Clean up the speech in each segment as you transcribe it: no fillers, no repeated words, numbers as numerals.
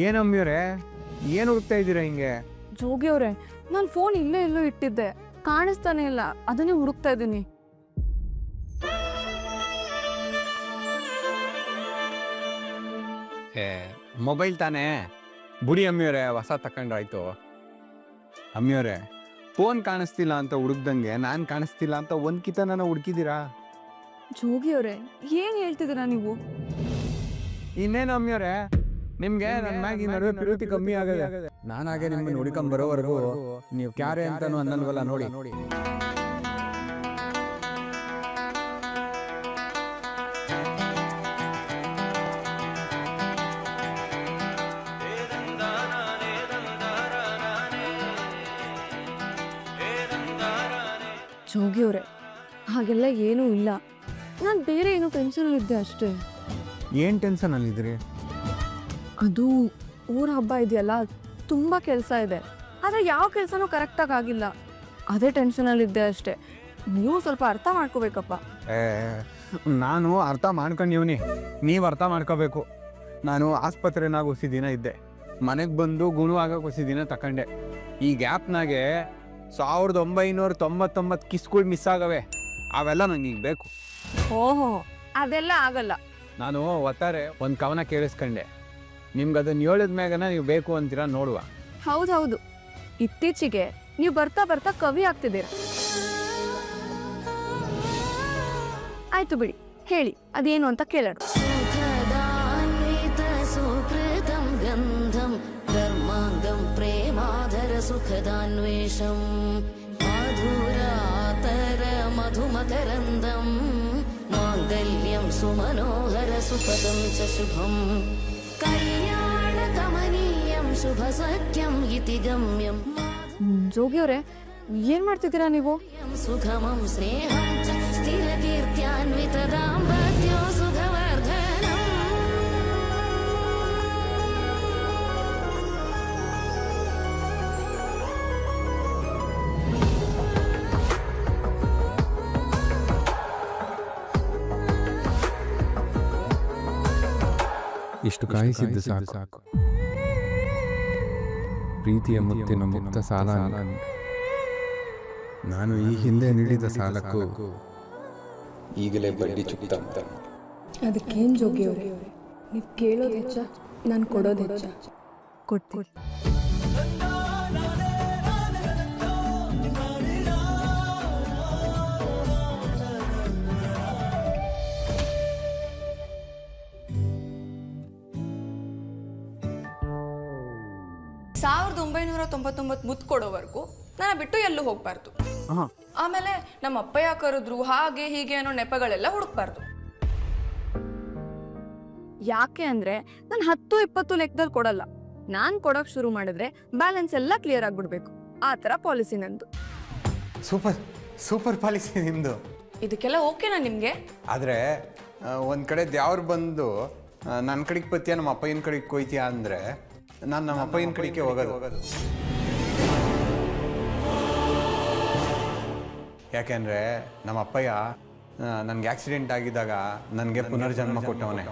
ಏನಮ್ಮಿಯವರೇ, ಏನು ಹುಡುಕ್ತಾ ಇದ್ದೀರಾ ಹಿಂಗೆ? ಜೋಗಿ ಅವರೇ, ನಾನು ಫೋನ್ ಇಲ್ಲೇ ಎಲ್ಲೋ ಇಟ್ಟಿದ್ದೆ, ಕಾಣಿಸ್ತಾನೆ ಇಲ್ಲ, ಅದನ್ನೇ ಹುಡುಕ್ತಾ ಇದ್ದೀನಿ. ಮೊಬೈಲ್ ತಾನೇ ಬುಡಿ ಅಮ್ಮಿಯವರೇ, ಹೊಸ ತಕೊಂಡ್ರಾಯ್ತು. ಅಮ್ಮಿಯವರೇ, ಫೋನ್ ಕಾಣಿಸ್ತಿಲ್ಲ ಅಂತ ಹುಡುಕ್ದಂಗೆ ನಾನು ಕಾಣಿಸ್ತಿಲ್ಲ ಅಂತ ಒಂದು ಕಿತನ ಹುಡುಕಿದ್ದೀರಾ? ಜೋಗಿ ಅವರೇ, ಏನ್ ಹೇಳ್ತಿದ್ದೀರಾ ನೀವು? ಇನ್ನೇನು ಅಮ್ಮಿಯವರೇ, ನಿಮ್ಗೆ ನನ್ನ ಮ್ಯಾಗ ಈ ನಡುವೆ ಪ್ರೀತಿ ಕಮ್ಮಿ ಆಗದೆ. ನಾನಾಗೆ ನಿಮ್ಮನ್ನು ಹುಡುಕೊಂಡ್ ಬರೋವರೆಗೂ ನೀವು ಕ್ಯಾರೆ ಅಂತಾನು ಅನ್ನಲ್ವಲ್ಲ ನೋಡಿ. ಜೋಗಿ ಅವರೇ, ಹಾಗೆಲ್ಲ ಏನೂ ಇಲ್ಲ, ನಾನು ಬೇರೆ ಏನೋ ಟೆನ್ಷನಲ್ಲಿದ್ದೆ ಅಷ್ಟೇ. ಏನು ಟೆನ್ಷನಲ್ಲಿದ್ದೀರಿ? ಅದು ಊರ ಹಬ್ಬ ಇದೆಯಲ್ಲ, ತುಂಬ ಕೆಲಸ ಇದೆ, ಆದರೆ ಯಾವ ಕೆಲಸನೂ ಕರೆಕ್ಟಾಗಿ ಆಗಿಲ್ಲ, ಅದೇ ಟೆನ್ಷನಲ್ಲಿದ್ದೆ ಅಷ್ಟೇ. ನೀವು ಸ್ವಲ್ಪ ಅರ್ಥ ಮಾಡ್ಕೋಬೇಕಪ್ಪ. ನಾನು ಅರ್ಥ ಮಾಡ್ಕೊಂಡಿವ್ನಿ, ನೀವು ಅರ್ಥ ಮಾಡ್ಕೋಬೇಕು. ನಾನು ಆಸ್ಪತ್ರೆನಾಗ ಹೊಸ ದಿನ ಇದ್ದೆ, ಮನೆಗೆ ಬಂದು ಗುಣವಾಗಕ್ಕೆ ಹೊಸ ದಿನ ತಗೊಂಡೆ. ಈ ಗ್ಯಾಪ್ನಾಗೆ 1999 ಕಿಸ್ಗಳು ಮಿಸ್ ಆಗವೆ, ಅವೆಲ್ಲ ನಂಗೆ ಈಗ ಬೇಕು. ಓಹೋ, ಅದೆಲ್ಲ ಆಗಲ್ಲ. ನಾನು ಒತ್ತಾರೆ ಒಂದು ಕವನ ಕೇಳಿಸ್ಕೊಂಡೆ, ನಿಮ್ಗೆ ಅದನ್ನು ಹೇಳಿದ ಮ್ಯಾಗನ ನೀವು ಬೇಕು ಅಂತೀರಾ ನೋಡುವ. ಹೌದೌದು, ಇತ್ತೀಚೆಗೆ ನೀವು ಬರ್ತಾ ಬರ್ತಾ ಕವಿ ಆಗ್ತಿದ್ದೀರ. ಆಯ್ತು ಬಿಡಿ, ಹೇಳಿ ಅದೇನು ಅಂತ ಕೇಳೋಣ. ಧರ್ಮಾಂಗಂ ಪ್ರೇಮಾಧರ ಸುಖದಾನ್ವೇಷಂ ಮಧುರಾತರ ಮಧುಮಕರಂದಂ ಮಾಂಗಲ್ಯಂ ಸುಮನೋಹರ ಸುಪದಂ ಚ ಶುಭಂ ಕಲ್ಯಾಣ ಕಮನೀಯಂ ಶುಭ ಸಖ್ಯಂ ಇತಿ ಗಮ್ಯಂ. ಜೋಗಿ ಅವರೇ, ಏನ್ ಮಾಡ್ತಿದ್ದೀರಾ ನೀವು? ಸುಖಮಂ ಸ್ನೇಹಂ ಚ ಸ್ಥಿರ ಕೀರ್ತ್ಯಾನ್ವಿತ ದಾಂಪತ್ಯೋ ಸುಖವರ್ಧನಂ. ಇಷ್ಟು ಕಾಯಿಸಿದ್ದು ಸಾಕು. ಪ್ರೀತಿಯ ಮುತ್ತಿನ ಮುಕ್ತ ಸಾಲ. ನಾನು ಈ ಹಿಂದೆ ನೀಡಿದ ಸಾಲಕ್ಕೂ ಈಗಲೇ ಬಡ್ಡಿ ಚುಕ್ತ. ಅದಕ್ಕೇನು ಜೋಗಿ ಅವರೇ, ನೀವು ಕೇಳೋದು ಹೆಚ್ಚ, ನಾನು ಕೊಡೋದು ಹೆಚ್ಚ? ಕೊಡ್ತೀನಿ. ಮುತ್ತು ಕೊಡೋವರೆಗೂ ನಾನು ಬಿಟ್ಟು ಎಲ್ಲೂ ಹೋಗ್ಬಾರ್ದು. ಆಮೇಲೆ ನಮ್ಮ ಅಪ್ಪಯ್ಯ ಕರೆದ್ರು ಹಾಗೆ ಹೀಗೆ ಅನ್ನೋ ನೆಪಗಳೆಲ್ಲ ಹುಡುಕ್ಬಾರ್ದು. ಯಾಕೆ ಅಂದ್ರೆ ನಾನು 10-20 ಲೆಕ್ಕದಲ್ಲಿ ಕೊಡಲ್ಲ. ನಾನು ಕೊಡೋಕೆ ಶುರು ಮಾಡಿದ್ರೆ ಬ್ಯಾಲೆನ್ಸ್ ಎಲ್ಲ ಕ್ಲಿಯರ್ ಆಗ್ಬಿಡ್ಬೇಕು, ಆ ಥರ ಪಾಲಿಸಿ ನಂದು. ಸೂಪರ್ ಪಾಲಿಸಿ ನಿಮ್ಮದು. ಇದಕ್ಕೆಲ್ಲ ಓಕೆನಾ ನಿಮಗೆ? ಆದರೆ ಒಂದು ಕಡೆ ಯಾವ್ರು ಬಂದು ನನ್ನ ಕಡೆಗೆ ಬತ್ತೀಯ ನಮ್ಮ ಅಪ್ಪಯ್ಯನ ಕಡೆಗೆ ಕೊಯ್ತೀಯ ಅಂದರೆ ನಾನು ನಮ್ಮ ಅಪ್ಪಯ್ಯನ ಕಡೆಗೆ ಹೋಗೋದು. ಯಾಕೆಂದರೆ ನಮ್ಮ ಅಪ್ಪಯ್ಯ ನನಗೆ ಆಕ್ಸಿಡೆಂಟ್ ಆಗಿದ್ದಾಗ ನನಗೆ ಪುನರ್ಜನ್ಮ ಕೊಟ್ಟವನೇ.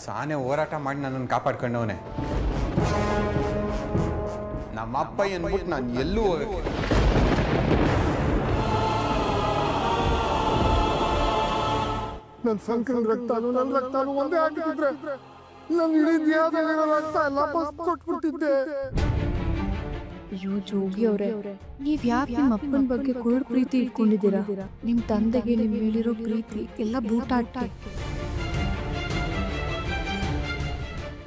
ಸಾನೆ ಹೋರಾಟ ಮಾಡಿ ನನ್ನನ್ನು ಕಾಪಾಡ್ಕೊಂಡವನೇ. ನಮ್ಮ ಅಪ್ಪಯ್ಯನ್ಬಿಟ್ಟು ನಾನು ಎಲ್ಲೂ ಹೋಗಕ್ಕೆ. ನನ್ನ ಸಂಕಲನ ರಕ್ತಾನು ನನ್ನ ರಕ್ತಾನು ಒಂದೇ ಆಗಿದ್ರೆ ನನ್ನ ಇಡೀ ದೇಹದಲ್ಲಿರೋ ರಕ್ತ ಎಲ್ಲ ಬಸ್ ಕೊಟ್ಬಿಟ್ಟಿದ್ದೆ. ಅಯ್ಯೋ ಜೋಗಿ ಅವರೇ, ನೀವ್ ಯಾಕೆ ನಿಮ್ಮ ಅಪ್ಪನ ಬಗ್ಗೆ ಕುರುಡು ಪ್ರೀತಿ ಇಟ್ಕೊಂಡಿದ್ದೀರಾ? ನಿಮ್ ತಂದೆಗೆ ನಿಮ್ ಹೇಳಿರೋ ಪ್ರೀತಿ ಎಲ್ಲ ಬೂಟಾಟ,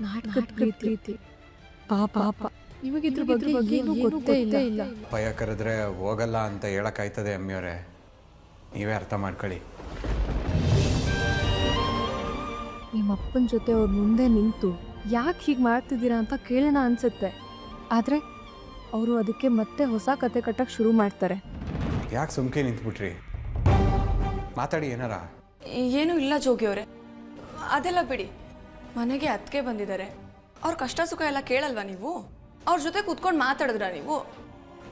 ನಾಟಕದ ಪ್ರೀತಿ. ಪಾಪ ನಿಮಗಿದ್ರ ಬಗ್ಗೆ ಏನು ಗೊತ್ತೇ ಇಲ್ಲ. ಭಯ ಕರೆದ್ರೆ ಹೋಗಲ್ಲ ಅಂತ ಹೇಳಕ್ಕಾಯ್ತದೆ ಅಮ್ಮಿಯವರೇ, ನೀವೇ ಅರ್ಥ ಮಾಡ್ಕೊಳ್ಳಿ. ನಿಮ್ಮ ಅಪ್ಪನ ಜೊತೆ ಅವ್ರ ಮುಂದೆ ನಿಂತು ಯಾಕೆ ಹೀಗೆ ಮಾಡ್ತಿದ್ದೀರಾ ಅಂತ ಕೇಳೋಣ ಅನ್ಸುತ್ತೆ. ಆದರೆ ಅವರು ಅದಕ್ಕೆ ಮತ್ತೆ ಹೊಸ ಕತೆ ಕಟ್ಟಕ್ಕೆ ಶುರು ಮಾಡ್ತಾರೆ. ಯಾಕೆ ಸುಮ್ಕೆ ನಿಂತ್ಬಿಟ್ರಿ? ಮಾತಾಡಿ ಏನಾರ. ಏನೂ ಇಲ್ಲ ಜೋಗಿ ಅವರೇ, ಅದೆಲ್ಲ ಬಿಡಿ. ಮನೆಗೆ ಅತ್ತಿಗೆ ಬಂದಿದ್ದಾರೆ, ಅವ್ರ ಕಷ್ಟ ಸುಖ ಎಲ್ಲ ಕೇಳಲ್ವಾ ನೀವು? ಅವ್ರ ಜೊತೆ ಕೂತ್ಕೊಂಡು ಮಾತಾಡಿದ್ರಾ ನೀವು?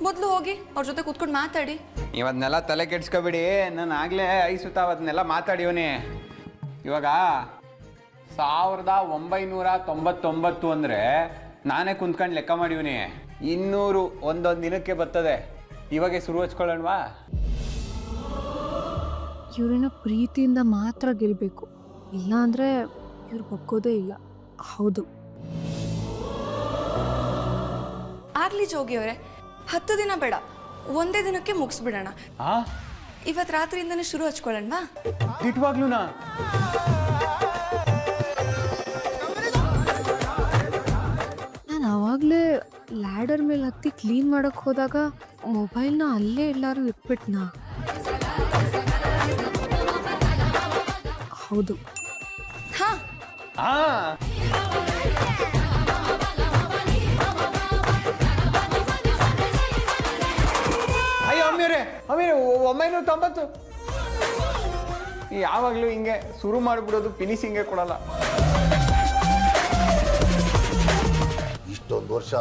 ಮೊದಲು ಹೋಗಿ ಅವ್ರ ಜೊತೆ ಕೂತ್ಕೊಂಡು ಮಾತಾಡಿ. ಇವತ್ನೆಲ್ಲ ತಲೆ ಕೆಡ್ಸ್ಕೊಬಿಡಿ. ನಾನು ಆಗಲೇ ಐಸುತ್ತ ಅವತ್ನೆಲ್ಲ ಮಾತಾಡಿವನಿ. ಇವಾಗ 1999 ಅಂದರೆ ನಾನೇ ಕುಂತ್ಕೊಂಡು ಲೆಕ್ಕ ಮಾಡಿವನಿ. 200 ಒಂದೊಂದು ದಿನಕ್ಕೆ ಬರ್ತದೆ. ಇವಾಗೆ ಶುರು ಹಚ್ಕೊಳ್ಳೋಣವಾ? ಇವ್ರನ್ನ ಪ್ರೀತಿಯಿಂದ ಮಾತ್ರ ಗೆಲ್ಲಬೇಕು, ಇಲ್ಲ ಅಂದರೆ ಇವ್ರು ಬಗ್ಗೋದೇ ಇಲ್ಲ. ಹೌದು, ಆಗ್ಲಿ ಜೋಗಿ ಅವರೇ, 10 ದಿನ ಬೇಡ, ಒಂದೇ ದಿನಕ್ಕೆ ಮುಗಿಸ್ಬಿಡೋಣ. ಇವತ್ತು ರಾತ್ರಿಯಿಂದನೇ ಶುರು ಹಚ್ಕೊಳ್ಳೋಣವಾ? ಇಟ್ವಾಗ್ಲೂನಾ? ನಾನು ಆವಾಗಲೇ ಲ್ಯಾಡರ್ ಮೇಲೆ ಹತ್ತಿ ಕ್ಲೀನ್ ಮಾಡೋಕ್ಕೆ ಹೋದಾಗ ಮೊಬೈಲ್ನ ಅಲ್ಲೇ ಎಲ್ಲರೂ ಇಟ್ಬಿಟ್ನಾ? ಹೌದು. ಹಾಂ, ಅಯ್ಯೋ ಅಮ್ಮೀರೇ 990. ಯಾವಾಗಲೂ ಹಿಂಗೆ ಶುರು ಮಾಡಿಬಿಡೋದು, ಫಿನಿಶಿಂಗೇ ಕೊಡಲ್ಲ. ಇಷ್ಟೊಂದು ವರ್ಷ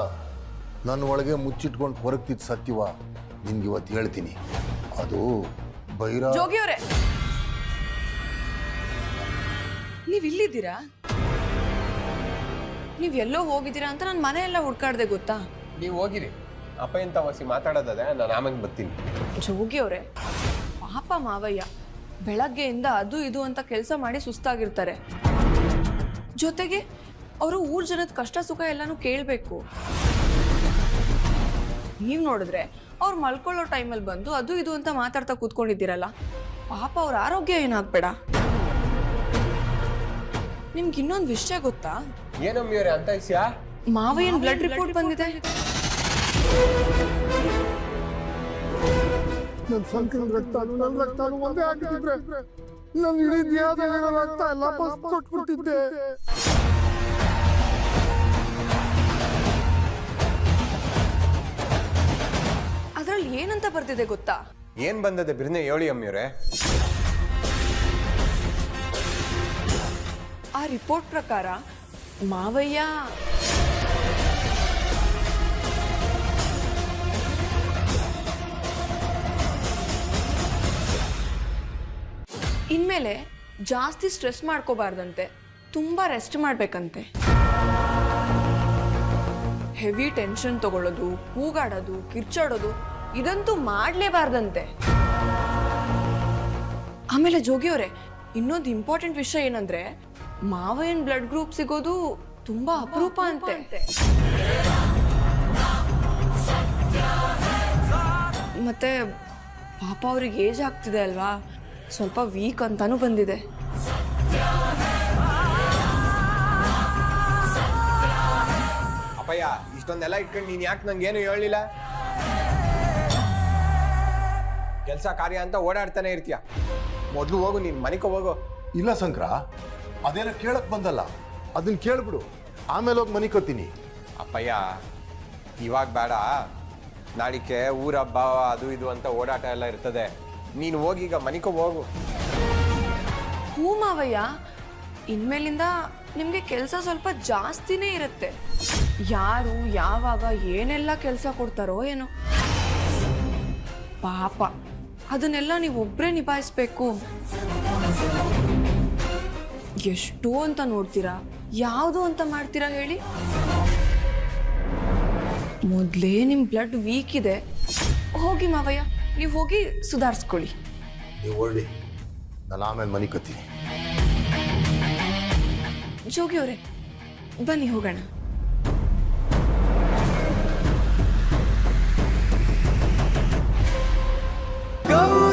ನನ್ನ ಒಳಗೆ ಮುಚ್ಚಿಟ್ಕೊಂಡು ಹೊರಗ್ತಿದ್ದು ಸತ್ಯವ ನಿನ್ಗೆ ಇವತ್ತು ಹೇಳ್ತೀನಿ. ಅದು ಬೈರ. ಜೋಗಿ ಅವರೇ, ನೀವು ಇಲ್ಲಿದ್ದೀರಾ? ನೀವು ಎಲ್ಲೋ ಹೋಗಿದ್ದೀರಾ ಅಂತ ನಾನು ಮನೆ ಎಲ್ಲ ಹುಡ್ಕಾಡ್ದೆ ಗೊತ್ತಾ? ನೀವು ಹೋಗಿರಿ, ಅಪ್ಪ ಎಂತ ವಸಿ ಮಾತಾಡೋದದೆ, ನಾನು ಆಮೇಲೆ ಬರ್ತೀನಿ. ಜೋಗಿ ಅವರೇ, ಪಾಪ ಮಾವಯ್ಯ ಬೆಳಗ್ಗೆಯಿಂದ ಅದು ಇದು ಅಂತ ಕೆಲಸ ಮಾಡಿ ಸುಸ್ತಾಗಿರ್ತಾರೆ. ಜೊತೆಗೆ ಅವರು ಊರ್ ಜನದ ಕಷ್ಟ ಸುಖ ಎಲ್ಲಾನು ಕೇಳಬೇಕು. ನೀವು ನೋಡಿದ್ರೆ ಅವ್ರು ಮಲ್ಕೊಳ್ಳೋ ಟೈಮಲ್ಲಿ ಬಂದು ಅದು ಇದು ಅಂತ ಮಾತಾಡ್ತಾ ಕೂತ್ಕೊಂಡಿದ್ದೀರಲ್ಲ, ಪಾಪ ಅವ್ರ ಆರೋಗ್ಯ ಏನಾಗ್ಬೇಡ. ನಿಮ್ಗೆ ಇನ್ನೊಂದು ವಿಷಯ ಗೊತ್ತಾ? ಏನಮ್ಮಿಯವರೇ ಅಂತ ವಿಷಯ? ಮಾವಯ್ಯನ್ ಬ್ಲಡ್ ರಿಪೋರ್ಟ್ ಬಂದಿದೆ. ನನ್ನ ಸಂಕಲನ ರಕ್ತಾನು ಒಂದೇ ಆಗಿದ್ರೆ ನನ್ನ ಇಡೀ ದೇಹದಲ್ಲಿರೋ ರಕ್ತ ಎಲ್ಲ ಬಸ್ ಕೊಟ್ಬಿಟ್ಟಿದ್ದೆ. ಅದ್ರಲ್ಲಿ ಏನಂತ ಬರ್ತಿದೆ ಗೊತ್ತಾ? ಏನ್ ಬಂದದೆ ಬಿರ್ನೆ ಹೇಳಿ ಅಮ್ಮಿಯವರೇ. ಆ ರಿಪೋರ್ಟ್ ಪ್ರಕಾರ ಮಾವಯ್ಯ ಇನ್ಮೇಲೆ ಜಾಸ್ತಿ ಸ್ಟ್ರೆಸ್ ಮಾಡ್ಕೋಬಾರ್ದಂತೆ, ತುಂಬಾ ರೆಸ್ಟ್ ಮಾಡ್ಬೇಕಂತೆ. ಹೆವಿ ಟೆನ್ಷನ್ ತಗೊಳ್ಳೋದು, ಕೂಗಾಡೋದು, ಕಿರ್ಚಾಡೋದು ಇದಂತೂ ಮಾಡ್ಲೇಬಾರ್ದಂತೆ. ಆಮೇಲೆ ಜೋಗಿಯವರೇ, ಇನ್ನೊಂದು ಇಂಪಾರ್ಟೆಂಟ್ ವಿಷಯ ಏನಂದ್ರೆ, ಮಾವಯ್ಯನ್ ಬ್ಲಡ್ ಗ್ರೂಪ್ ಸಿಗೋದು ತುಂಬಾ ಅಪರೂಪ ಅಂತೆ. ಮತ್ತೆ ಪಾಪ ಅವ್ರಿಗೆ ಏಜ್ ಆಗ್ತಿದೆ ಅಲ್ವಾ, ಸ್ವಲ್ಪ ವೀಕ್ ಅಂತಾನು ಬಂದಿದೆ. ಅಪ್ಪಯ್ಯ, ಇಷ್ಟೊಂದೆಲ್ಲ ಇಟ್ಕೊಂಡು ನೀನ್ ಯಾಕೆ ನಂಗೆ ಏನು ಹೇಳಲಿಲ್ಲ? ಕೆಲಸ ಕಾರ್ಯ ಅಂತ ಓಡಾಡ್ತಾನೆ ಇರ್ತೀಯ. ಮೊದಲು ಹೋಗು, ನೀನ್ ಮನೆಗೆ ಹೋಗು. ಇಲ್ಲ ಶಂಕರ, ಅದೇನೋ ಕೇಳಕ್ ಬಂದಲ್ಲ, ಅದನ್ನ ಕೇಳ್ಬಿಡು, ಆಮೇಲೆ ಹೋಗಿ ಮನೆ ಕತ್ತೀನಿ. ಅಪ್ಪಯ್ಯ, ಇವಾಗ ಬೇಡ, ನಾಳಿಕೆ ಊರ ಹಬ್ಬ ಅದು ಇದು ಅಂತ ಓಡಾಟ ಎಲ್ಲ ಇರ್ತದೆ. ನೀನು ಹೋಗಿ ಈಗ ಮನೆಗೆ ಹೋಗು. ಹೂ ಮಾವಯ್ಯ, ಇನ್ಮೇಲಿಂದ ನಿಮಗೆ ಕೆಲಸ ಸ್ವಲ್ಪ ಜಾಸ್ತಿನೇ ಇರುತ್ತೆ. ಯಾರು ಯಾವಾಗ ಏನೆಲ್ಲ ಕೆಲಸ ಕೊಡ್ತಾರೋ ಏನೋ, ಪಾಪ ಅದನ್ನೆಲ್ಲ ನೀವು ಒಬ್ಬರೇ ನಿಭಾಯಿಸ್ಬೇಕು. ಎಷ್ಟು ಅಂತ ನೋಡ್ತೀರಾ, ಯಾವುದು ಅಂತ ಮಾಡ್ತೀರಾ ಹೇಳಿ? ಮೊದಲೇ ನಿಮ್ಮ ಬ್ಲಡ್ ವೀಕ್ ಇದೆ. ಹೋಗಿ ಮಾವಯ್ಯ, ನೀವು ಹೋಗಿ ಸುಧಾರಿಸ್ಕೊಳ್ಳಿ. ನೀವು ಹೊರಡಿ, ನಾನು ಆಮೇಲೆ ಮನೆ ಕತ್ತೀನಿ. ಜೋಗಿ ಅವರೇ, ಬನ್ನಿ ಹೋಗೋಣ. Go!